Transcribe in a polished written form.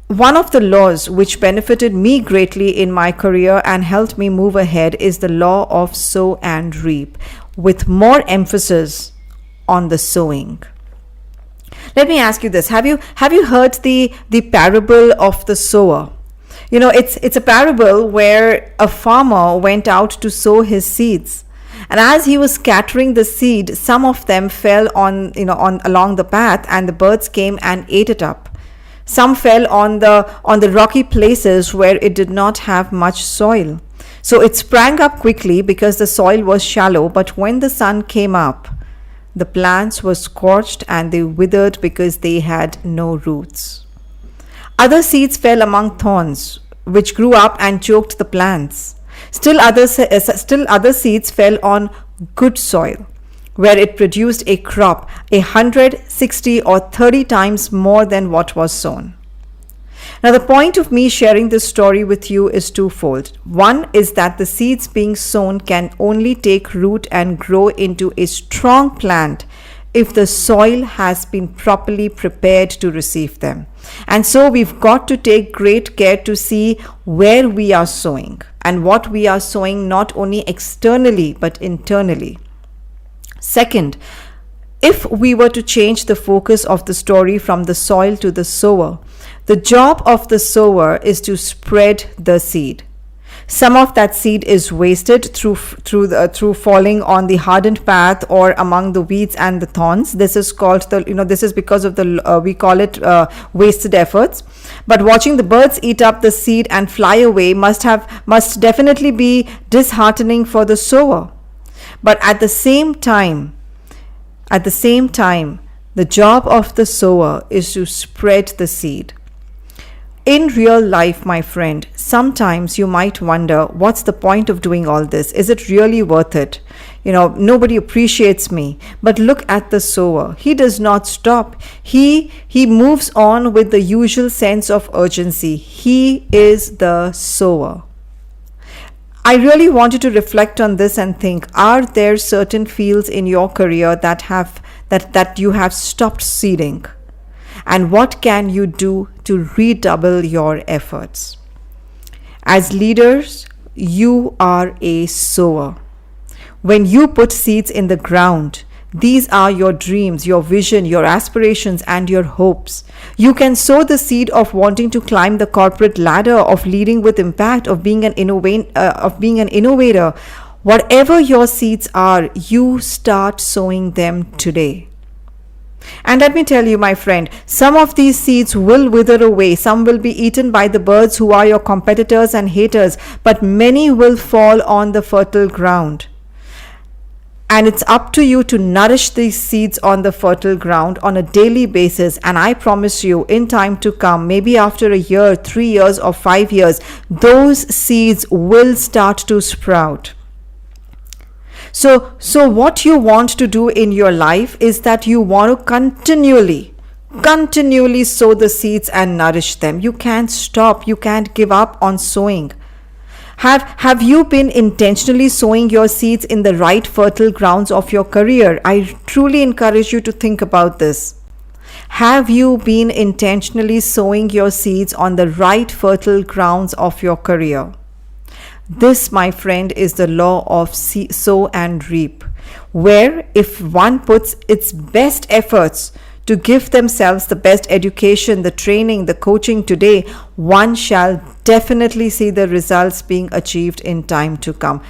One of the laws which benefited me greatly in my career and helped me move ahead is the law of sow and reap, with more emphasis on the sowing. Let me ask you this. Have you heard the parable of the sower? It's a parable where a farmer went out to sow his seeds. And as he was scattering the seed, some of them fell on along the path, and the birds came and ate it up. Some fell on the rocky places where it did not have much soil. So it sprang up quickly because the soil was shallow, but when the sun came up, the plants were scorched and they withered because they had no roots. Other seeds fell among thorns, which grew up and choked the plants. Still other seeds fell on good soil, where it produced a crop 160 or 30 times more than what was sown. Now, the point of me sharing this story with you is twofold. One is that the seeds being sown can only take root and grow into a strong plant if the soil has been properly prepared to receive them. And so we've got to take great care to see where we are sowing and what we are sowing, not only externally but internally. Second, if we were to change the focus of the story from the soil to the sower, the job of the sower is to spread the seed. Some of that seed is wasted through falling on the hardened path or among the weeds and the thorns. This is called this is because of we call it wasted efforts. But watching the birds eat up the seed and fly away must definitely be disheartening for the sower. But at the same time, the job of the sower is to spread the seed. In real life, my friend, sometimes you might wonder, what's the point of doing all this? Is it really worth it? Nobody appreciates me. But look at the sower. He does not stop. He moves on with the usual sense of urgency. He is the sower. I really want you to reflect on this and think, are there certain fields in your career that you have stopped seeding? And what can you do to redouble your efforts? As leaders, you are a sower. When you put seeds in the ground, these are your dreams, your vision, your aspirations, and your hopes. You can sow the seed of wanting to climb the corporate ladder, of leading with impact, of being an innovator. Whatever your seeds are, you start sowing them today. And let me tell you, my friend, some of these seeds will wither away. Some will be eaten by the birds who are your competitors and haters, but many will fall on the fertile ground. And it's up to you to nourish these seeds on the fertile ground on a daily basis. And I promise you, in time to come, maybe after a year, 3 years, or 5 years, those seeds will start to sprout. So what you want to do in your life is that you want to continually sow the seeds and nourish them. You can't stop. You can't give up on sowing. Have you been intentionally sowing your seeds in the right fertile grounds of your career? I truly encourage you to think about this. Have you been intentionally sowing your seeds on the right fertile grounds of your career? This, my friend, is the law of sow and reap, where if one puts its best efforts to give themselves the best education, the training, the coaching today, one shall definitely see the results being achieved in time to come.